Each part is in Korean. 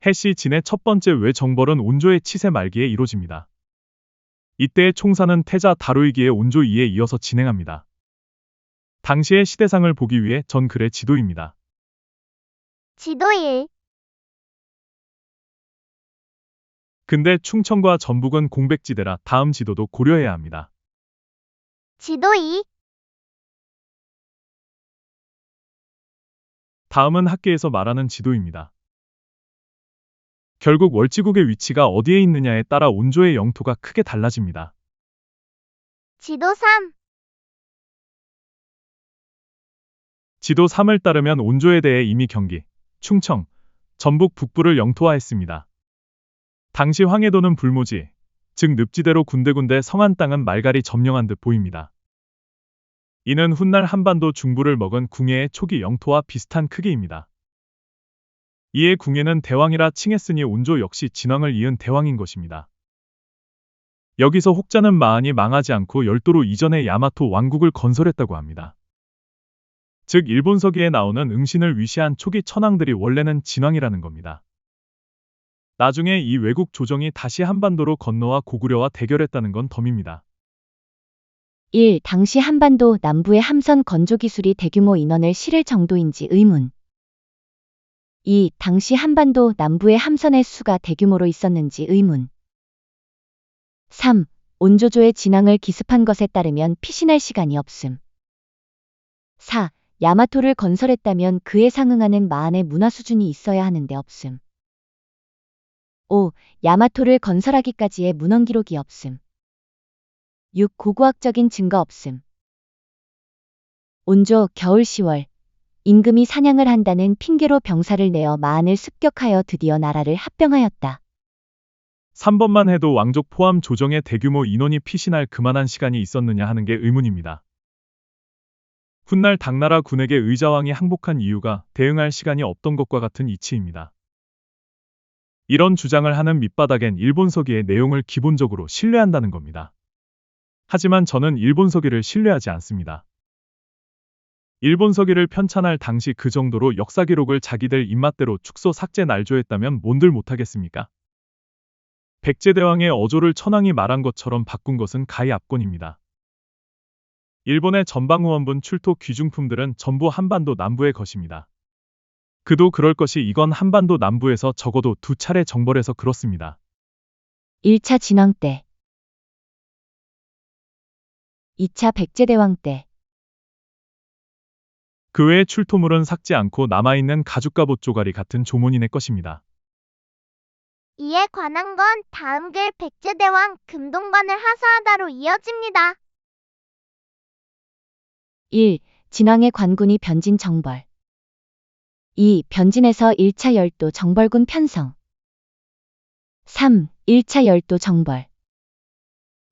해시 진의 첫 번째 외정벌은 온조의 치세 말기에 이루어집니다. 이때의 총사는 태자 다루이기의 온조 2에 이어서 진행합니다. 당시의 시대상을 보기 위해 전 글의 지도입니다. 지도 1. 근데 충청과 전북은 공백지대라 다음 지도도 고려해야 합니다. 지도 2. 다음은 학계에서 말하는 지도입니다. 결국 월지국의 위치가 어디에 있느냐에 따라 온조의 영토가 크게 달라집니다. 지도 3. 지도 3을 따르면 온조에 대해 이미 경기, 충청, 전북 북부를 영토화했습니다. 당시 황해도는 불모지, 즉 늪지대로 군데군데 성한 땅은 말갈이 점령한 듯 보입니다. 이는 훗날 한반도 중부를 먹은 궁예의 초기 영토와 비슷한 크기입니다. 이에 궁예는 대왕이라 칭했으니 온조 역시 진왕을 이은 대왕인 것입니다. 여기서 혹자는 마한이 망하지 않고 열도로 이전에 야마토 왕국을 건설했다고 합니다. 즉 일본서기에 나오는 응신을 위시한 초기 천황들이 원래는 진왕이라는 겁니다. 나중에 이 외국 조정이 다시 한반도로 건너와 고구려와 대결했다는 건 덤입니다. 1. 당시 한반도 남부의 함선 건조 기술이 대규모 인원을 실을 정도인지 의문. 2. 당시 한반도 남부의 함선의 수가 대규모로 있었는지 의문. 3. 온조조의 진왕을 기습한 것에 따르면 피신할 시간이 없음. 4. 야마토를 건설했다면 그에 상응하는 마한의 문화 수준이 있어야 하는데 없음. 5. 야마토를 건설하기까지의 문헌 기록이 없음. 6. 고고학적인 증거 없음. 온조 겨울 10월 임금이 사냥을 한다는 핑계로 병사를 내어 마한을 습격하여 드디어 나라를 합병하였다. 3번만 해도 왕족 포함 조정의 대규모 인원이 피신할 그만한 시간이 있었느냐 하는 게 의문입니다. 훗날 당나라 군에게 의자왕이 항복한 이유가 대응할 시간이 없던 것과 같은 이치입니다. 이런 주장을 하는 밑바닥엔 일본서기의 내용을 기본적으로 신뢰한다는 겁니다. 하지만 저는 일본서기를 신뢰하지 않습니다. 일본서기를 편찬할 당시 그 정도로 역사 기록을 자기들 입맛대로 축소 삭제 날조했다면 뭔들 못하겠습니까? 백제대왕의 어조를 천황이 말한 것처럼 바꾼 것은 가히 압권입니다. 일본의 전방후원분 출토 귀중품들은 전부 한반도 남부의 것입니다. 그도 그럴 것이 이건 한반도 남부에서 적어도 2차례 정벌해서 그렇습니다. 1차 진왕 때 2차 백제대왕 때 그 외의 출토물은 삭지 않고 남아있는 가죽갑옷 조가리 같은 조문인의 것입니다. 이에 관한 건 다음 글 백제대왕 금동관을 하사하다로 이어집니다. 1. 진왕의 관군이 변진 정벌. 2. 변진에서 1차 열도 정벌군 편성. 3. 1차 열도 정벌.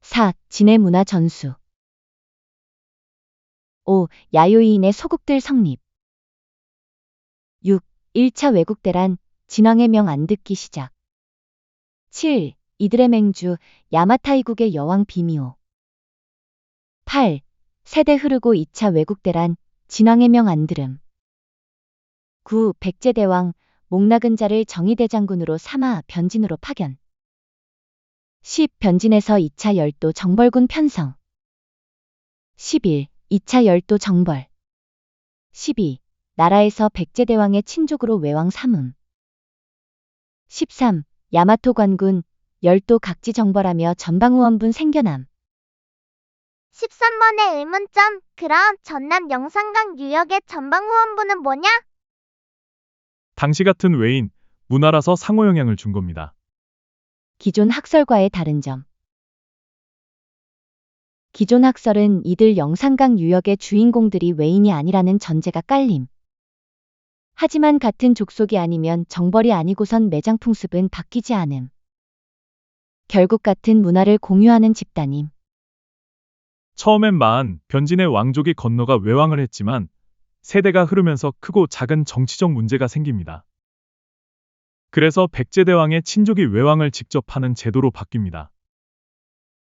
4. 진해 문화 전수. 5. 야요이인의 소국들 성립. 6. 1차 외국대란, 진왕의 명 안 듣기 시작. 7. 이들의 맹주, 야마타이국의 여왕 비미호. 8. 세대 흐르고 2차 외국대란, 진왕의 명 안 들음. 9. 백제대왕, 목낙은 자를 정의대장군으로 삼아 변진으로 파견. 10. 변진에서 2차 열도 정벌군 편성. 11. 2차 열도 정벌. 12. 나라에서 백제대왕의 친족으로 외왕 삼음. 13. 야마토 관군, 열도 각지 정벌하며 전방후원분 생겨남. 13번의 의문점, 그럼 전남 영산강 유역의 전방후원부는 뭐냐? 당시 같은 외인, 문화라서 상호 영향을 준 겁니다. 기존 학설과의 다른 점. 기존 학설은 이들 영산강 유역의 주인공들이 외인이 아니라는 전제가 깔림. 하지만 같은 족속이 아니면 정벌이 아니고선 매장 풍습은 바뀌지 않음. 결국 같은 문화를 공유하는 집단임. 처음엔 마한, 변진의 왕족이 건너가 외왕을 했지만 세대가 흐르면서 크고 작은 정치적 문제가 생깁니다. 그래서 백제대왕의 친족이 외왕을 직접 하는 제도로 바뀝니다.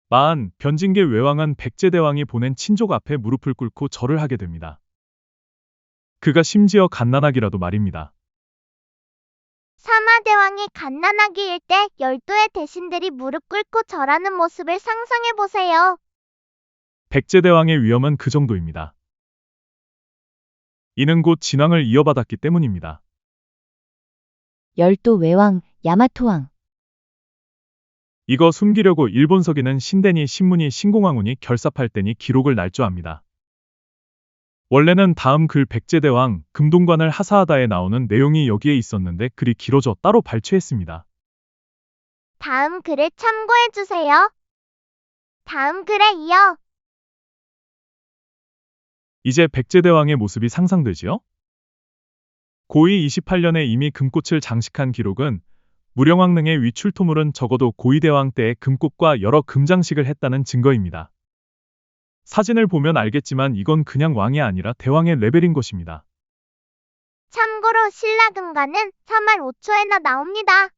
마한, 변진계 외왕은 백제대왕이 보낸 친족 앞에 무릎을 꿇고 절을 하게 됩니다. 그가 심지어 갓난아기라도 말입니다. 사마대왕이 갓난아기 일때 12의 대신들이 무릎 꿇고 절하는 모습을 상상해보세요. 백제대왕의 위엄은 그 정도입니다. 이는 곧 진왕을 이어받았기 때문입니다. 열도 외왕, 야마토왕. 이거 숨기려고 일본 서기는 신대니 신문이 신공왕후니 결삽할 때니 기록을 날조합니다. 원래는 다음 글 백제대왕 금동관을 하사하다에 나오는 내용이 여기에 있었는데 글이 길어져 따로 발췌했습니다. 다음 글을 참고해주세요. 다음 글에 이어 이제 백제대왕의 모습이 상상되지요? 고위 28년에 이미 금꽃을 장식한 기록은 무령왕릉의 위출토물은 적어도 고위대왕 때의 금꽃과 여러 금장식을 했다는 증거입니다. 사진을 보면 알겠지만 이건 그냥 왕이 아니라 대왕의 레벨인 것입니다. 참고로 신라금가는 3월 5초에나 나옵니다.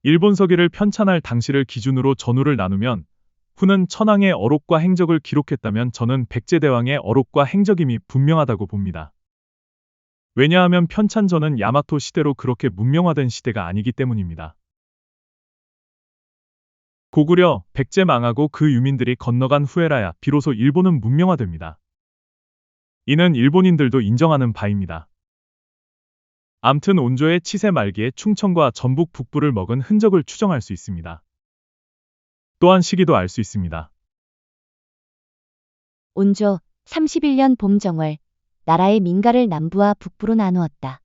일본 서기를 편찬할 당시를 기준으로 전후를 나누면 후는 천황의 어록과 행적을 기록했다면 저는 백제대왕의 어록과 행적임이 분명하다고 봅니다. 왜냐하면 편찬전은 야마토 시대로 그렇게 문명화된 시대가 아니기 때문입니다. 고구려, 백제 망하고 그 유민들이 건너간 후에라야 비로소 일본은 문명화됩니다. 이는 일본인들도 인정하는 바입니다. 암튼 온조의 치세 말기에 충청과 전북 북부를 먹은 흔적을 추정할 수 있습니다. 또한 시기도 알 수 있습니다. 온조 31년 봄 정월. 나라의 민가를 남부와 북부로 나누었다.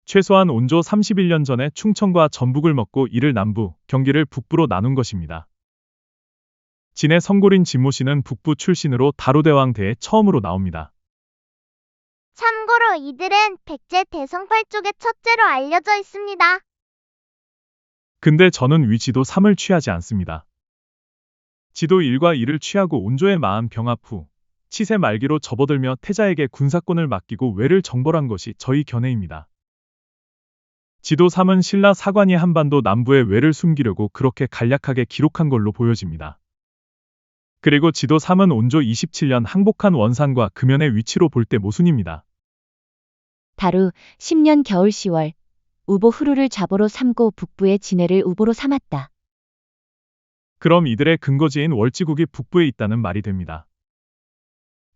최소한 온조 31년 전에 충청과 전북을 먹고 이를 남부, 경기를 북부로 나눈 것입니다. 진의 성골인 진모씨는 북부 출신으로 다루대왕 대에 처음으로 나옵니다. 참고로 이들은 백제 대성팔족의 첫째로 알려져 있습니다. 근데 저는 위지도 3을 취하지 않습니다. 지도 1과 2를 취하고 온조의 마음 병합 후 치세 말기로 접어들며 태자에게 군사권을 맡기고 외를 정벌한 것이 저희 견해입니다. 지도 3은 신라 사관이 한반도 남부의 외를 숨기려고 그렇게 간략하게 기록한 걸로 보여집니다. 그리고 지도 3은 온조 27년 항복한 원산과 금연의 위치로 볼 때 모순입니다. 다루 10년 겨울 10월. 우보 후루를 좌보로 삼고 북부의 진해를 우보로 삼았다. 그럼 이들의 근거지인 월지국이 북부에 있다는 말이 됩니다.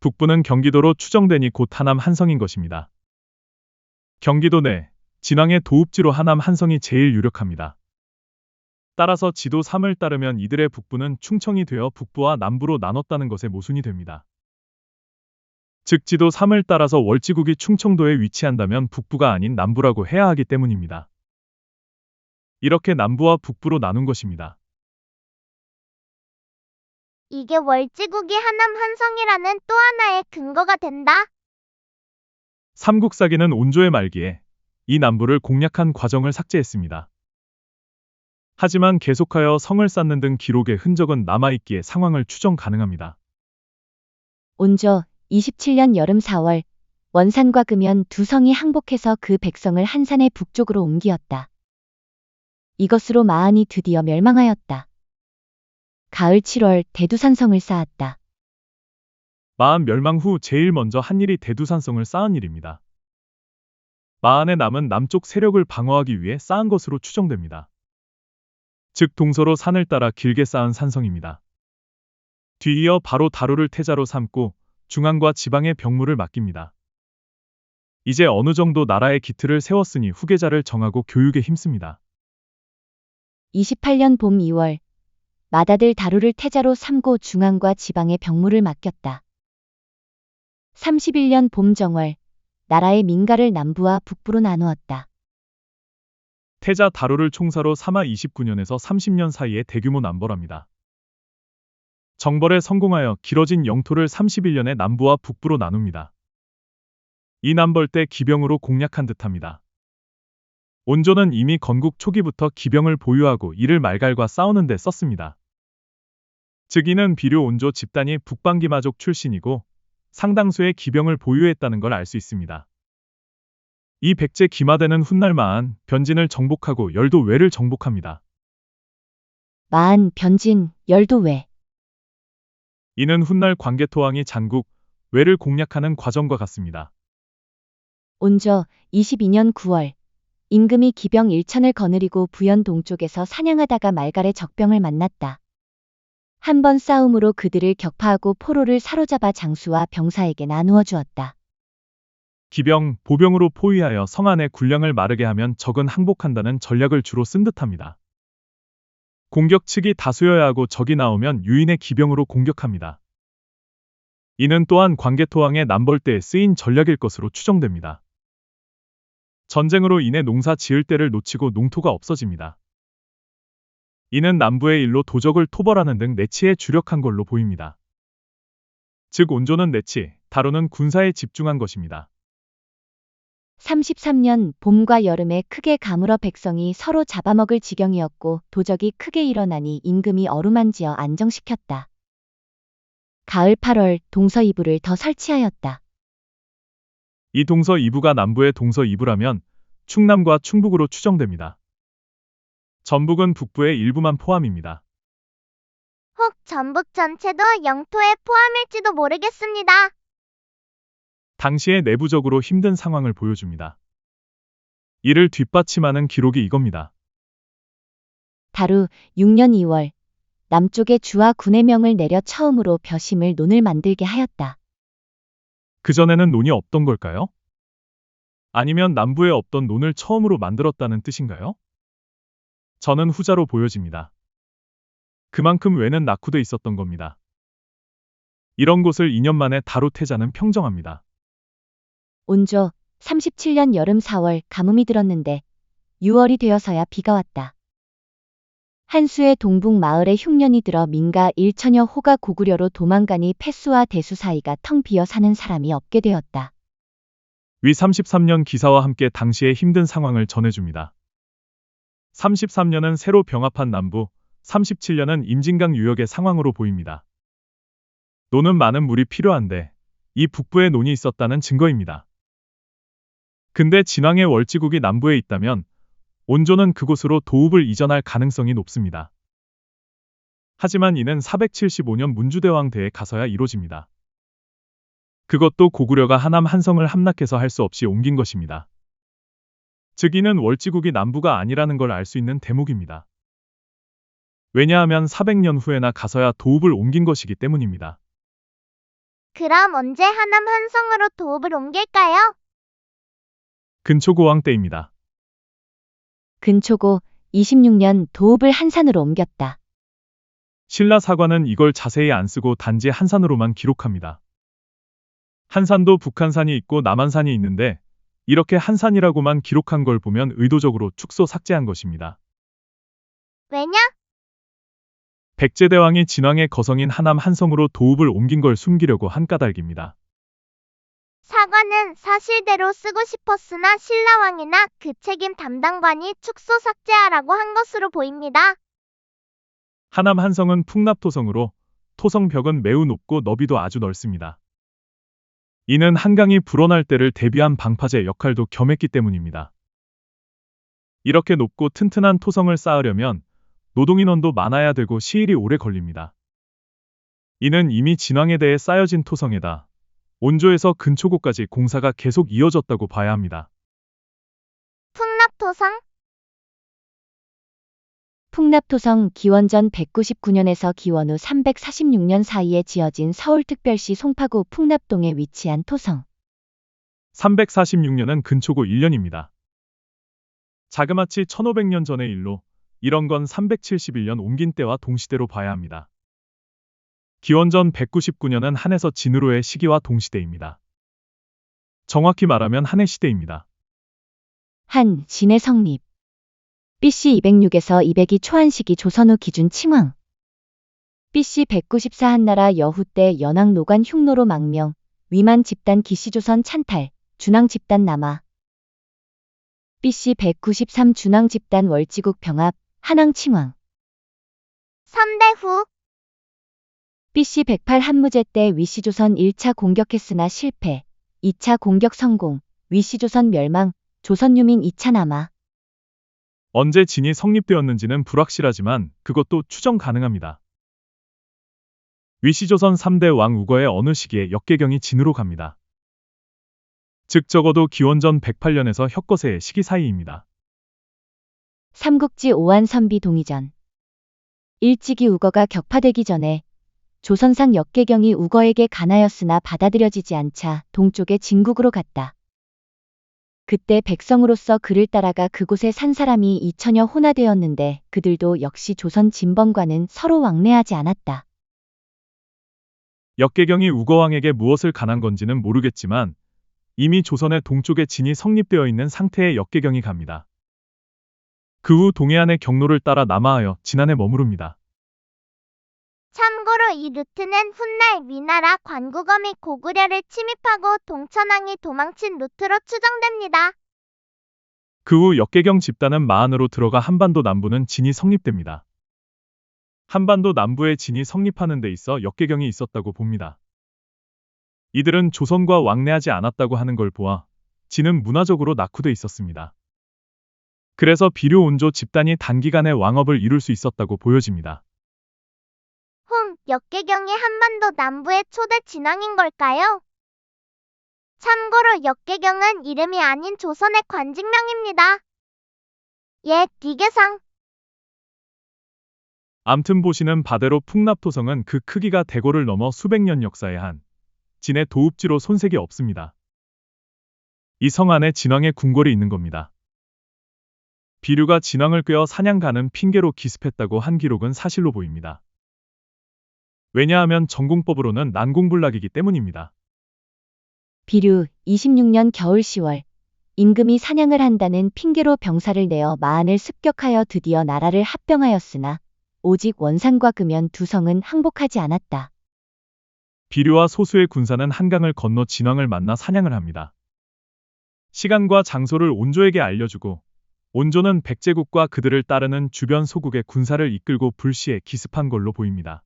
북부는 경기도로 추정되니 곧 하남 한성인 것입니다. 경기도 내 진왕의 도읍지로 하남 한성이 제일 유력합니다. 따라서 지도 3을 따르면 이들의 북부는 충청이 되어 북부와 남부로 나눴다는 것에 모순이 됩니다. 즉 지도 3을 따라서 월지국이 충청도에 위치한다면 북부가 아닌 남부라고 해야 하기 때문입니다. 이렇게 남부와 북부로 나눈 것입니다. 이게 월지국이 하남 한성이라는 또 하나의 근거가 된다. 삼국사기는 온조의 말기에 이 남부를 공략한 과정을 삭제했습니다. 하지만 계속하여 성을 쌓는 등 기록의 흔적은 남아있기에 상황을 추정 가능합니다. 온조 27년 여름 4월. 원산과 금연 두 성이 항복해서 그 백성을 한산의 북쪽으로 옮기었다. 이것으로 마한이 드디어 멸망하였다. 가을 7월 대두산성을 쌓았다. 마한 멸망 후 제일 먼저 한 일이 대두산성을 쌓은 일입니다. 마한의 남은 남쪽 세력을 방어하기 위해 쌓은 것으로 추정됩니다. 즉 동서로 산을 따라 길게 쌓은 산성입니다. 뒤이어 바로 다루를 태자로 삼고 중앙과 지방의 병무를 맡깁니다. 이제 어느 정도 나라의 기틀을 세웠으니 후계자를 정하고 교육에 힘씁니다. 28년 봄 2월. 맏아들 다루를 태자로 삼고 중앙과 지방의 병무를 맡겼다. 31년 봄 정월. 나라의 민가를 남부와 북부로 나누었다. 태자 다루를 총사로 삼아 29년에서 30년 사이에 대규모 남벌합니다. 정벌에 성공하여 길어진 영토를 31년에 남부와 북부로 나눕니다. 이 남벌 때 기병으로 공략한 듯합니다. 온조는 이미 건국 초기부터 기병을 보유하고 이를 말갈과 싸우는 데 썼습니다. 즉 이는 비료 온조 집단이 북방기마족 출신이고 상당수의 기병을 보유했다는 걸 알 수 있습니다. 이 백제 기마대는 훗날 마한, 변진을 정복하고 열도 외를 정복합니다. 마한, 변진, 열도 외. 이는 훗날 광개토왕이 장국, 외를 공략하는 과정과 같습니다. 온조 22년 9월. 임금이 기병 1천을 거느리고 부연 동쪽에서 사냥하다가 말갈의 적병을 만났다. 한 번 싸움으로 그들을 격파하고 포로를 사로잡아 장수와 병사에게 나누어 주었다. 기병, 보병으로 포위하여 성 안의 군량을 마르게 하면 적은 항복한다는 전략을 주로 쓴 듯합니다. 공격 측이 다수여야 하고 적이 나오면 유인의 기병으로 공격합니다. 이는 또한 광개토왕의 남벌대에 쓰인 전략일 것으로 추정됩니다. 전쟁으로 인해 농사 지을 때를 놓치고 농토가 없어집니다. 이는 남부의 일로 도적을 토벌하는 등 내치에 주력한 걸로 보입니다. 즉 온조는 내치, 다로는 군사에 집중한 것입니다. 33년 봄과 여름에 크게 가물어 백성이 서로 잡아먹을 지경이었고 도적이 크게 일어나니 임금이 어루만지어 안정시켰다. 가을 8월 동서 2부를 더 설치하였다. 이 동서 2부가 남부의 동서 2부라면 충남과 충북으로 추정됩니다. 전북은 북부의 일부만 포함입니다. 혹 전북 전체도 영토에 포함일지도 모르겠습니다. 당시의 내부적으로 힘든 상황을 보여줍니다. 이를 뒷받침하는 기록이 이겁니다. 다루 6년 2월 남쪽에 주와 군의 명을 내려 처음으로 벼심을 논을 만들게 하였다. 그전에는 논이 없던 걸까요? 아니면 남부에 없던 논을 처음으로 만들었다는 뜻인가요? 저는 후자로 보여집니다. 그만큼 외는 낙후돼 있었던 겁니다. 이런 곳을 2년 만에 다루 태자는 평정합니다. 온조 37년 여름 4월 가뭄이 들었는데 6월이 되어서야 비가 왔다. 한수의 동북 마을에 흉년이 들어 민가 1천여 호가 고구려로 도망가니 패수와 대수 사이가 텅 비어 사는 사람이 없게 되었다. 위 33년 기사와 함께 당시의 힘든 상황을 전해줍니다. 33년은 새로 병합한 남부, 37년은 임진강 유역의 상황으로 보입니다. 논은 많은 물이 필요한데 이 북부에 논이 있었다는 증거입니다. 근데 진왕의 월지국이 남부에 있다면 온조는 그곳으로 도읍을 이전할 가능성이 높습니다. 하지만 이는 475년 문주대왕 때에 가서야 이루어집니다. 그것도 고구려가 하남 한성을 함락해서 할 수 없이 옮긴 것입니다. 즉 이는 월지국이 남부가 아니라는 걸 알 수 있는 대목입니다. 왜냐하면 400년 후에나 가서야 도읍을 옮긴 것이기 때문입니다. 그럼 언제 하남 한성으로 도읍을 옮길까요? 근초고왕 때입니다. 근초고 26년 도읍을 한산으로 옮겼다. 신라 사관은 이걸 자세히 안 쓰고 단지 한산으로만 기록합니다. 한산도 북한산이 있고 남한산이 있는데 이렇게 한산이라고만 기록한 걸 보면 의도적으로 축소 삭제한 것입니다. 왜냐? 백제대왕이 진왕의 거성인 하남 한성으로 도읍을 옮긴 걸 숨기려고 한 까닭입니다. 사관은 사실대로 쓰고 싶었으나 신라왕이나 그 책임 담당관이 축소 삭제하라고 한 것으로 보입니다. 하남 한성은 풍납토성으로 토성벽은 매우 높고 너비도 아주 넓습니다. 이는 한강이 불어날 때를 대비한 방파제 역할도 겸했기 때문입니다. 이렇게 높고 튼튼한 토성을 쌓으려면 노동인원도 많아야 되고 시일이 오래 걸립니다. 이는 이미 진왕에 대해 쌓여진 토성에다 온조에서 근초고까지 공사가 계속 이어졌다고 봐야 합니다. 풍납토성? 풍납토성 기원전 199년에서 기원 후 346년 사이에 지어진 서울특별시 송파구 풍납동에 위치한 토성. 346년은 근초고 1년입니다. 자그마치 1500년 전의 일로 이런 건 371년 옮긴 때와 동시대로 봐야 합니다. 기원전 199년은 한에서 진으로의 시기와 동시대입니다. 정확히 말하면 한해 시대입니다. 한, 진의 성립. BC 206에서 202 초한시기 조선 후 기준 칭왕. BC 194 한나라 여후 때 연왕 노관 흉노로 망명, 위만 집단 기시조선 찬탈, 준왕 집단 남하. BC 193 준왕 집단 월지국 병합, 한왕 칭왕. 3대 후. BC 108 한무제 때 위시조선 1차 공격했으나 실패, 2차 공격 성공, 위시조선 멸망, 조선 유민 2차 남하. 언제 진이 성립되었는지는 불확실하지만 그것도 추정 가능합니다. 위시조선 3대 왕 우거의 어느 시기에 역계경이 진으로 갑니다. 즉 적어도 기원전 108년에서 혁거세의 시기 사이입니다. 삼국지 오한선비 동의전. 일찍이 우거가 격파되기 전에 조선상 역계경이 우거에게 간하였으나 받아들여지지 않자 동쪽의 진국으로 갔다. 그때 백성으로서 그를 따라가 그곳에 산 사람이 2천여 호나 되었는데 그들도 역시 조선 진범과는 서로 왕래하지 않았다. 역계경이 우거왕에게 무엇을 간한 건지는 모르겠지만 이미 조선의 동쪽에 진이 성립되어 있는 상태의 역계경이 갑니다. 그 후 동해안의 경로를 따라 남하하여 진안에 머무릅니다. 참고로 이 루트는 훗날 위나라 관국어 및 고구려를 침입하고 동천왕이 도망친 루트로 추정됩니다. 그 후 역계경 집단은 마안으로 들어가 한반도 남부는 진이 성립됩니다. 한반도 남부에 진이 성립하는 데 있어 역계경이 있었다고 봅니다. 이들은 조선과 왕래하지 않았다고 하는 걸 보아 진은 문화적으로 낙후돼 있었습니다. 그래서 비료 온조 집단이 단기간에 왕업을 이룰 수 있었다고 보여집니다. 역계경이 한반도 남부의 초대 진왕인 걸까요? 참고로 역계경은 이름이 아닌 조선의 관직명입니다. 예, 디계상. 암튼 보시는 바대로 풍납토성은 그 크기가 대고를 넘어 수백 년 역사의 한 진의 도읍지로 손색이 없습니다. 이 성 안에 진왕의 궁궐이 있는 겁니다. 비류가 진왕을 꿰어 사냥 가는 핑계로 기습했다고 한 기록은 사실로 보입니다. 왜냐하면 전공법으로는 난공불락이기 때문입니다. 비류 26년 겨울 10월 임금이 사냥을 한다는 핑계로 병사를 내어 마안을 습격하여 드디어 나라를 합병하였으나 오직 원산과 금연 두 성은 항복하지 않았다. 비류와 소수의 군사는 한강을 건너 진왕을 만나 사냥을 합니다. 시간과 장소를 온조에게 알려주고 온조는 백제국과 그들을 따르는 주변 소국의 군사를 이끌고 불시에 기습한 걸로 보입니다.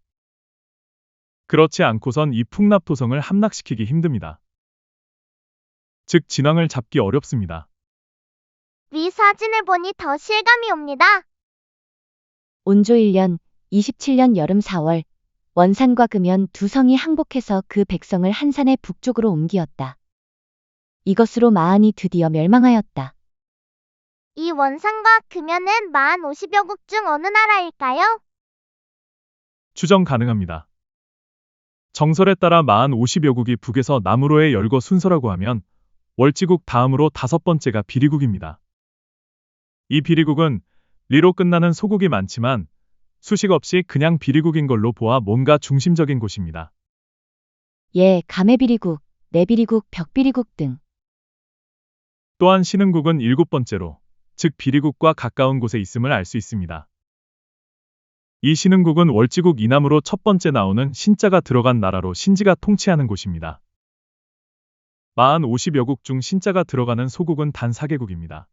그렇지 않고선 이 풍납토성을 함락시키기 힘듭니다. 즉 진왕을 잡기 어렵습니다. 위 사진을 보니 더 실감이 옵니다. 온조 1년 27년 여름 4월 원산과 금연 두 성이 항복해서 그 백성을 한산의 북쪽으로 옮기었다. 이것으로 마안이 드디어 멸망하였다. 이 원산과 금연은 마안 50여 국 중 어느 나라일까요? 추정 가능합니다. 정설에 따라 마안 50여 국이 북에서 남으로의 열거 순서라고 하면 월지국 다음으로 5번째가 비리국입니다. 이 비리국은 리로 끝나는 소국이 많지만 수식 없이 그냥 비리국인 걸로 보아 뭔가 중심적인 곳입니다. 예, 감해비리국, 내비리국, 벽비리국 등. 또한 신흥국은 7번째로, 즉 비리국과 가까운 곳에 있음을 알 수 있습니다. 이 신흥국은 월지국 이남으로 첫 번째 나오는 신자가 들어간 나라로 신지가 통치하는 곳입니다. 마안 50여 국 중 신자가 들어가는 소국은 단 4개국입니다.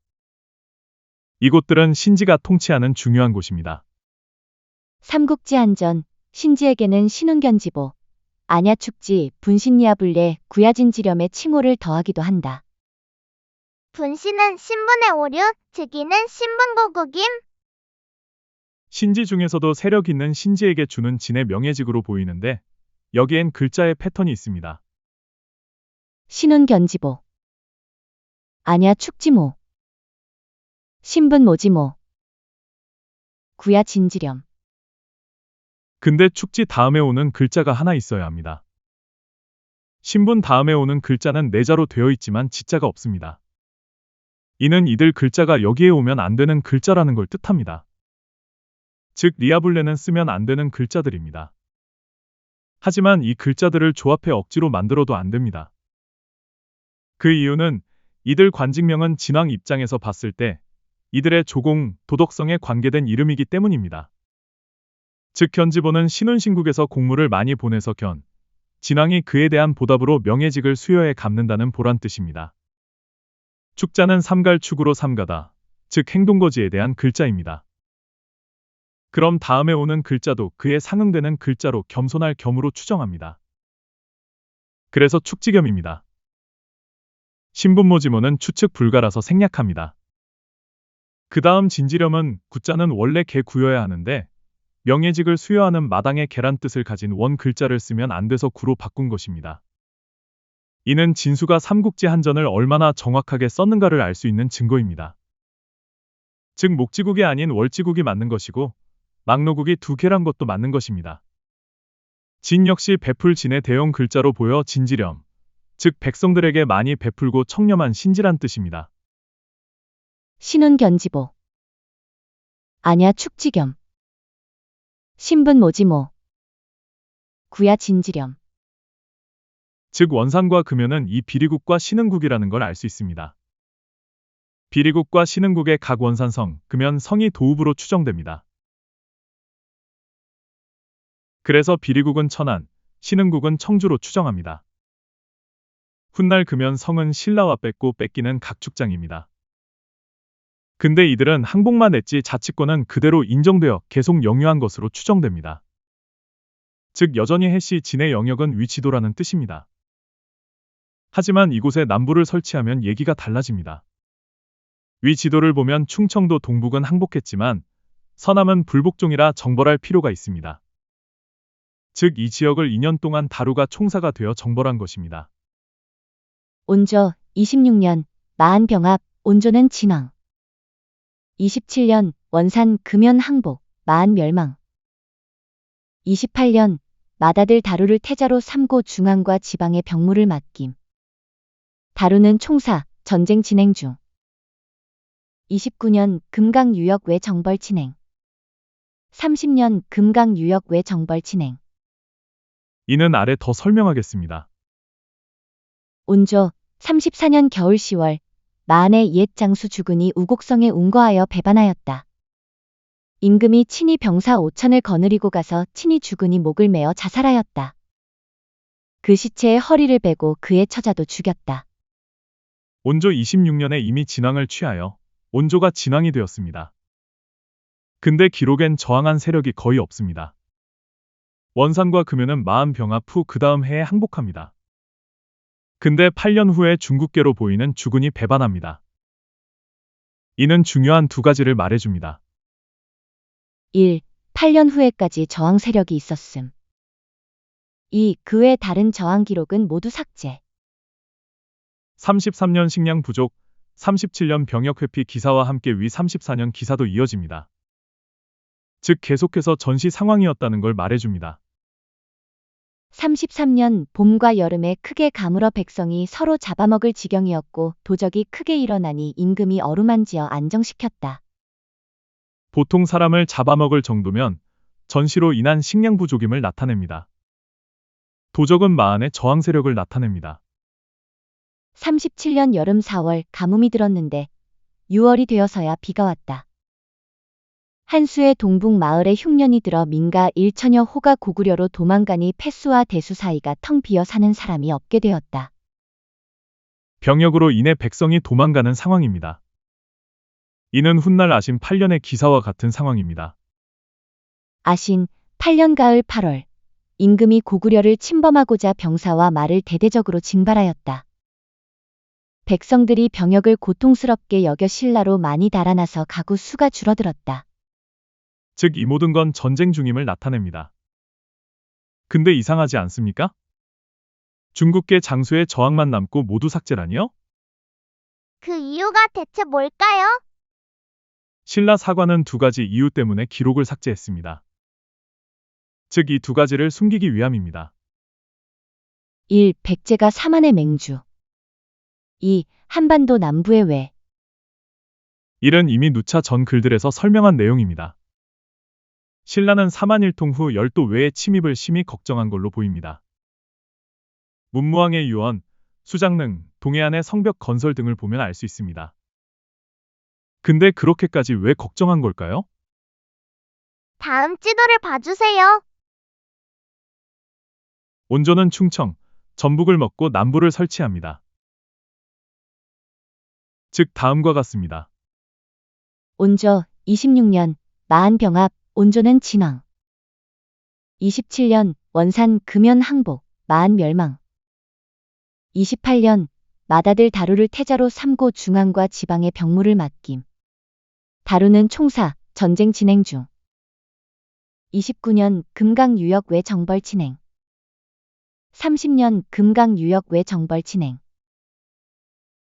이곳들은 신지가 통치하는 중요한 곳입니다. 삼국지 한전, 신지에게는 신운견지보, 안야축지, 분신리아불례, 구야진지렴의 칭호를 더하기도 한다. 분신은 신분의 오류, 즉위는 신분고국임. 신지 중에서도 세력 있는 신지에게 주는 진의 명예직으로 보이는데 여기엔 글자의 패턴이 있습니다. 신운견지보, 안야축지모, 신분모지모, 구야진지렴. 근데 축지 다음에 오는 글자가 하나 있어야 합니다. 신분 다음에 오는 글자는 내자로 되어 있지만 지자가 없습니다. 이는 이들 글자가 여기에 오면 안 되는 글자라는 걸 뜻합니다. 즉 리아불레는 쓰면 안 되는 글자들입니다. 하지만 이 글자들을 조합해 억지로 만들어도 안 됩니다. 그 이유는 이들 관직명은 진왕 입장에서 봤을 때 이들의 조공, 도덕성에 관계된 이름이기 때문입니다. 즉 견지보는 신운신국에서 공물을 많이 보내서 진왕이 그에 대한 보답으로 명예직을 수여해 갚는다는 보란 뜻입니다. 축자는 삼갈축으로 삼가다, 즉 행동거지에 대한 글자입니다. 그럼 다음에 오는 글자도 그에 상응되는 글자로 겸손할 겸으로 추정합니다. 그래서 축지겸입니다. 신분모지모는 추측 불가라서 생략합니다. 그 다음 진지렴은 구자는 원래 개 구여야 하는데 명예직을 수여하는 마당의 개란 뜻을 가진 원 글자를 쓰면 안 돼서 구로 바꾼 것입니다. 이는 진수가 삼국지 한전을 얼마나 정확하게 썼는가를 알 수 있는 증거입니다. 즉 목지국이 아닌 월지국이 맞는 것이고 막노국이 두 개란 것도 맞는 것입니다. 진 역시 베풀 진의 대용 글자로 보여 진지렴, 즉 백성들에게 많이 베풀고 청렴한 신지란 뜻입니다. 신운견지보. 아냐 축지겸. 신분모지모. 구야 진지렴. 즉 원산과 금연은 이 비리국과 신흥국이라는 걸 알 수 있습니다. 비리국과 신흥국의 각 원산성, 금연 성이 도읍으로 추정됩니다. 그래서 비리국은 천안, 신흥국은 청주로 추정합니다. 훗날 금연 성은 신라와 뺏기는 각축장입니다. 근데 이들은 항복만 했지 자치권은 그대로 인정되어 계속 영유한 것으로 추정됩니다. 즉 여전히 해시 진의 영역은 위지도라는 뜻입니다. 하지만 이곳에 남부를 설치하면 얘기가 달라집니다. 위지도를 보면 충청도 동북은 항복했지만 서남은 불복종이라 정벌할 필요가 있습니다. 즉 이 지역을 2년 동안 다루가 총사가 되어 정벌한 것입니다. 온조 26년 마한병합 온조는 진왕. 27년 원산 금연 항복 마한 멸망. 28년 맏아들 다루를 태자로 삼고 중앙과 지방의 병무를 맡김. 다루는 총사 전쟁 진행 중. 29년 금강 유역 외 정벌 진행. 30년 금강 유역 외 정벌 진행. 이는 아래 더 설명하겠습니다. 온조 34년 겨울 10월 마한의 옛 장수 주군이 우곡성에 운거하여 배반하였다. 임금이 친히 병사 5천을 거느리고 가서 친히 주군이 목을 메어 자살하였다. 그 시체에 허리를 베고 그의 처자도 죽였다. 온조 26년에 이미 진왕을 취하여 온조가 진왕이 되었습니다. 근데 기록엔 저항한 세력이 거의 없습니다. 원산과 금연은 마한병합 후 그 다음 해에 항복합니다. 근데 8년 후에 중국계로 보이는 주군이 배반합니다. 이는 중요한 두 가지를 말해줍니다. 1. 8년 후에까지 저항 세력이 있었음. 2. 그 외 다른 저항 기록은 모두 삭제. 33년 식량 부족, 37년 병역 회피 기사와 함께 위 34년 기사도 이어집니다. 즉 계속해서 전시 상황이었다는 걸 말해줍니다. 33년 봄과 여름에 크게 가물어 백성이 서로 잡아먹을 지경이었고 도적이 크게 일어나니 임금이 어루만지어 안정시켰다. 보통 사람을 잡아먹을 정도면 전시로 인한 식량 부족임을 나타냅니다. 도적은 마한의 저항 세력을 나타냅니다. 37년 여름 4월 가뭄이 들었는데 6월이 되어서야 비가 왔다. 한수의 동북 마을에 흉년이 들어 민가 1천여 호가 고구려로 도망가니 패수와 대수 사이가 텅 비어 사는 사람이 없게 되었다. 병역으로 인해 백성이 도망가는 상황입니다. 이는 훗날 아신 8년의 기사와 같은 상황입니다. 아신 8년 가을 8월 임금이 고구려를 침범하고자 병사와 말을 대대적으로 징발하였다. 백성들이 병역을 고통스럽게 여겨 신라로 많이 달아나서 가구 수가 줄어들었다. 즉 이 모든 건 전쟁 중임을 나타냅니다. 근데 이상하지 않습니까? 중국계 장수의 저항만 남고 모두 삭제라니요? 그 이유가 대체 뭘까요? 신라 사관은 두 가지 이유 때문에 기록을 삭제했습니다. 즉 이 두 가지를 숨기기 위함입니다. 1. 백제가 사만의 맹주. 2. 한반도 남부의 외. 이는 이미 누차 전 글들에서 설명한 내용입니다. 신라는 사만일통 후 열도 외의 침입을 심히 걱정한 걸로 보입니다. 문무왕의 유언, 수장릉, 동해안의 성벽 건설 등을 보면 알 수 있습니다. 근데 그렇게까지 왜 걱정한 걸까요? 다음 지도를 봐주세요. 온조는 충청, 전북을 먹고 남부를 설치합니다. 즉 다음과 같습니다. 온조 26년 마한병합 온조는 진왕. 27년 원산 금연 항복 마한 멸망. 28년 맏아들 다루를 태자로 삼고 중앙과 지방의 병무를 맡김. 다루는 총사 전쟁 진행 중. 29년 금강 유역 외 정벌 진행. 30년 금강 유역 외 정벌 진행.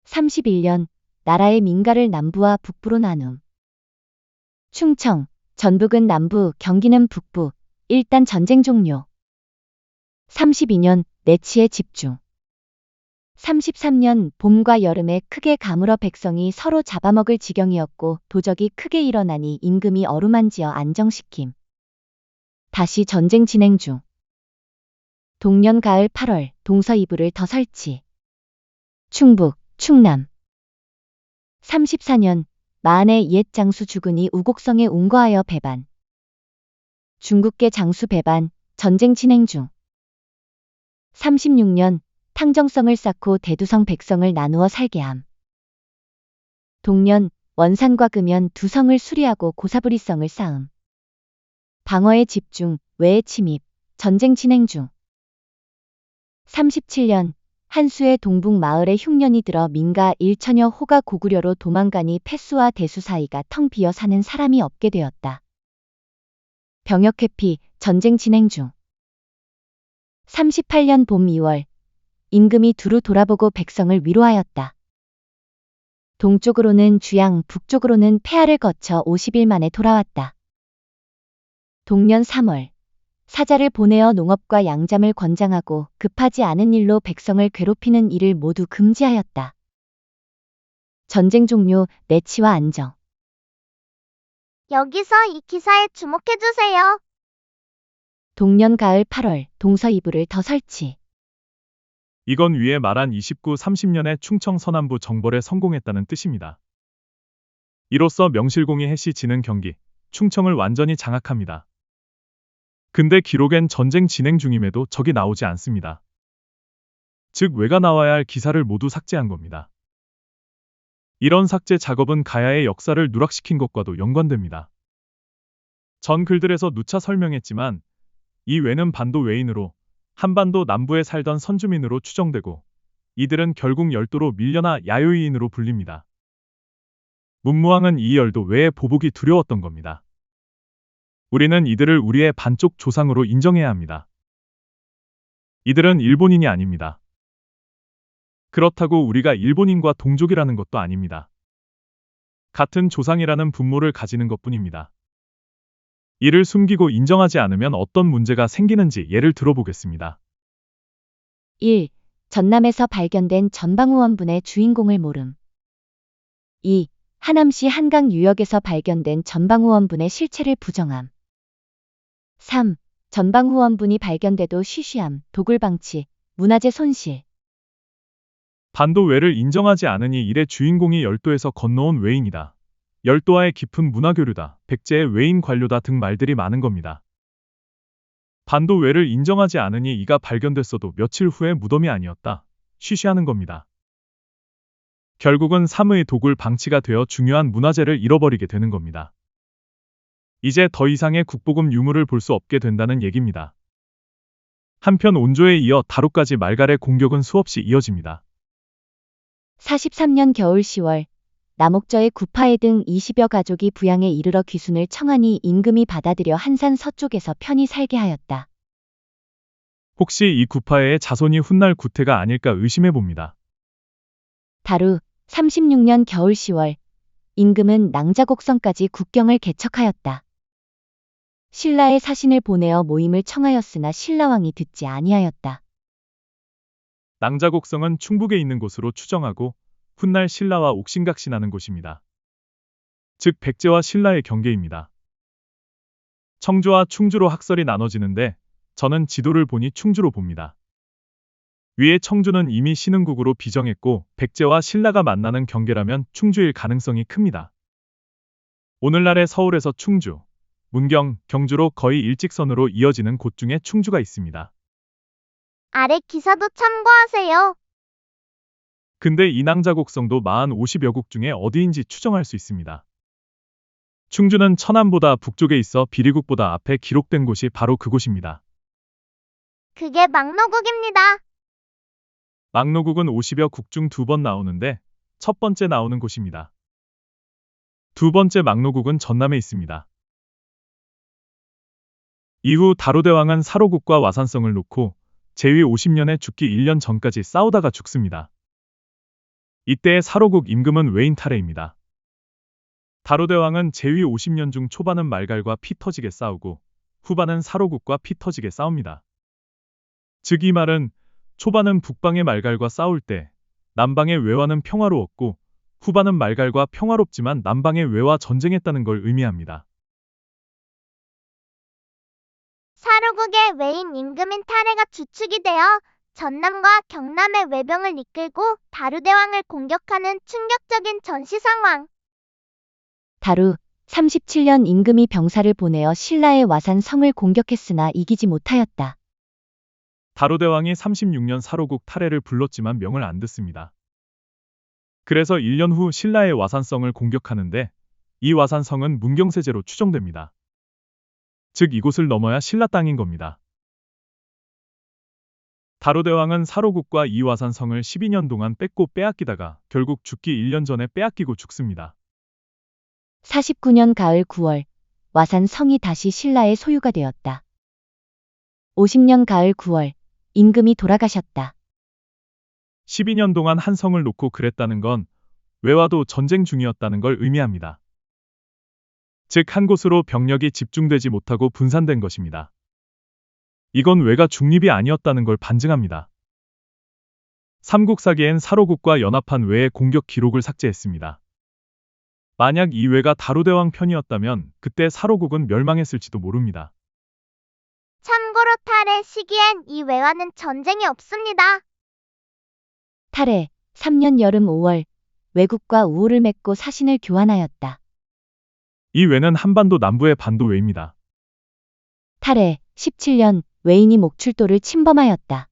31년 나라의 민가를 남부와 북부로 나눔. 충청, 전북은 남부, 경기는 북부. 일단 전쟁 종료. 32년, 내치에 집중. 33년, 봄과 여름에 크게 가물어 백성이 서로 잡아먹을 지경이었고 도적이 크게 일어나니 임금이 어루만지어 안정시킴. 다시 전쟁 진행 중. 동년 가을 8월, 동서 이불을 더 설치. 충북, 충남. 34년, 마한의 옛 장수 주군이 우곡성에 운거하여 배반. 중국계 장수 배반, 전쟁 진행 중. 36년, 탕정성을 쌓고 대두성 백성을 나누어 살게 함. 동년, 원산과 금연 두 성을 수리하고 고사부리성을 쌓음. 방어에 집중, 외에 침입, 전쟁 진행 중. 37년, 한수의 동북 마을에 흉년이 들어 민가 1천여 호가 고구려로 도망가니 패수와 대수 사이가 텅 비어 사는 사람이 없게 되었다. 병역 회피, 전쟁 진행 중. 38년 봄 2월, 임금이 두루 돌아보고 백성을 위로하였다. 동쪽으로는 주양, 북쪽으로는 폐하를 거쳐 50일 만에 돌아왔다. 동년 3월, 사자를 보내어 농업과 양잠을 권장하고 급하지 않은 일로 백성을 괴롭히는 일을 모두 금지하였다. 전쟁 종료, 내치와 안정. 여기서 이 기사에 주목해주세요. 동년 가을 8월, 동서 이불을 더 설치. 이건 위에 말한 29, 30년에 충청 서남부 정벌에 성공했다는 뜻입니다. 이로써 명실공히 해시 지는 경기, 충청을 완전히 장악합니다. 근데 기록엔 전쟁 진행 중임에도 적이 나오지 않습니다. 즉 왜가 나와야 할 기사를 모두 삭제한 겁니다. 이런 삭제 작업은 가야의 역사를 누락시킨 것과도 연관됩니다. 전 글들에서 누차 설명했지만 이 외는 반도 외인으로 한반도 남부에 살던 선주민으로 추정되고 이들은 결국 열도로 밀려나 야요이인으로 불립니다. 문무왕은 이 열도 외에 보복이 두려웠던 겁니다. 우리는 이들을 우리의 반쪽 조상으로 인정해야 합니다. 이들은 일본인이 아닙니다. 그렇다고 우리가 일본인과 동족이라는 것도 아닙니다. 같은 조상이라는 분모를 가지는 것뿐입니다. 이를 숨기고 인정하지 않으면 어떤 문제가 생기는지 예를 들어보겠습니다. 1. 전남에서 발견된 전방후원분의 주인공을 모름. 2. 하남시 한강 유역에서 발견된 전방후원분의 실체를 부정함. 3. 전방후원분이 발견돼도 쉬쉬함, 도굴방치, 문화재 손실. 반도 외를 인정하지 않으니 일의 주인공이 열도에서 건너온 외인이다. 열도와의 깊은 문화교류다. 백제의 외인 관료다 등 말들이 많은 겁니다. 반도 외를 인정하지 않으니 이가 발견됐어도 며칠 후에 무덤이 아니었다. 쉬쉬하는 겁니다. 결국은 삼의 도굴 방치가 되어 중요한 문화재를 잃어버리게 되는 겁니다. 이제 더 이상의 국보금 유물을 볼 수 없게 된다는 얘기입니다. 한편 온조에 이어 다루까지 말갈의 공격은 수없이 이어집니다. 43년 겨울 10월, 남옥저의 구파해 등 20여 가족이 부양에 이르러 귀순을 청하니 임금이 받아들여 한산 서쪽에서 편히 살게 하였다. 혹시 이 구파해의 자손이 훗날 구태가 아닐까 의심해 봅니다. 다루, 36년 겨울 10월, 임금은 낭자곡성까지 국경을 개척하였다. 신라의 사신을 보내어 모임을 청하였으나 신라왕이 듣지 아니하였다. 낭자곡성은 충북에 있는 곳으로 추정하고 훗날 신라와 옥신각신하는 곳입니다. 즉 백제와 신라의 경계입니다. 청주와 충주로 학설이 나눠지는데 저는 지도를 보니 충주로 봅니다. 위에 청주는 이미 신흥국으로 비정했고 백제와 신라가 만나는 경계라면 충주일 가능성이 큽니다. 오늘날의 서울에서 충주, 문경, 경주로 거의 일직선으로 이어지는 곳 중에 충주가 있습니다. 아래 기사도 참고하세요. 근데 이 낭자곡성도 마흔 50여 국중에 어디인지 추정할 수 있습니다. 충주는 천안보다 북쪽에 있어 비리국보다 앞에 기록된 곳이 바로 그곳입니다. 그게 막노국입니다. 막노국은 50여 국 중 2번 나오는데 첫 번째 나오는 곳입니다. 두 번째 막노국은 전남에 있습니다. 이후 다루대왕은 사로국과 와산성을 놓고 제위 50년에 죽기 1년 전까지 싸우다가 죽습니다. 이때의 사로국 임금은 외인 탈해입니다. 다루대왕은 재위 50년 중 초반은 말갈과 피 터지게 싸우고 후반은 사로국과 피 터지게 싸웁니다. 즉 이 말은 초반은 북방의 말갈과 싸울 때 남방의 왜와는 평화로웠고 후반은 말갈과 평화롭지만 남방의 왜와 전쟁했다는 걸 의미합니다. 사로국의 외인 임금인 타레가 주축이 되어 전남과 경남의 외병을 이끌고 다루대왕을 공격하는 충격적인 전시 상황. 다루 37년 임금이 병사를 보내어 신라의 와산 성을 공격했으나 이기지 못하였다. 다루대왕이 36년 사로국 타레를 불렀지만 명을 안 듣습니다. 그래서 1년 후 신라의 와산성을 공격하는데 이 와산성은 문경세제로 추정됩니다. 즉 이곳을 넘어야 신라 땅인 겁니다. 다루대왕은 사로국과 이 와산성을 12년 동안 뺏고 빼앗기다가 결국 죽기 1년 전에 빼앗기고 죽습니다. 49년 가을 9월 와산 성이 다시 신라의 소유가 되었다. 50년 가을 9월 임금이 돌아가셨다. 12년 동안 한 성을 놓고 그랬다는 건 왜와도 전쟁 중이었다는 걸 의미합니다. 즉 한 곳으로 병력이 집중되지 못하고 분산된 것입니다. 이건 왜가 중립이 아니었다는 걸 반증합니다. 삼국사기엔 사로국과 연합한 왜의 공격 기록을 삭제했습니다. 만약 이 왜가 다루대왕 편이었다면 그때 사로국은 멸망했을지도 모릅니다. 참고로 타레 시기엔 이 외와는 전쟁이 없습니다. 타레 3년 여름 5월 외국과 우호를 맺고 사신을 교환하였다. 이 왜는 한반도 남부의 반도 왜입니다. 타레 17년 외인이 목출도를 침범하였다.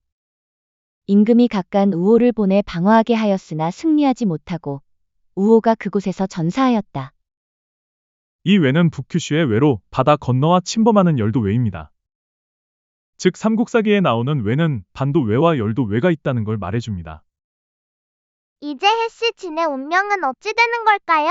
임금이 각간 우호를 보내 방어하게 하였으나 승리하지 못하고 우호가 그곳에서 전사하였다. 이 왜는 북큐슈의 왜로 바다 건너와 침범하는 열도 왜입니다. 즉 삼국사기에 나오는 왜는 반도 왜와 열도 왜가 있다는 걸 말해줍니다. 이제 해씨 진의 운명은 어찌 되는 걸까요?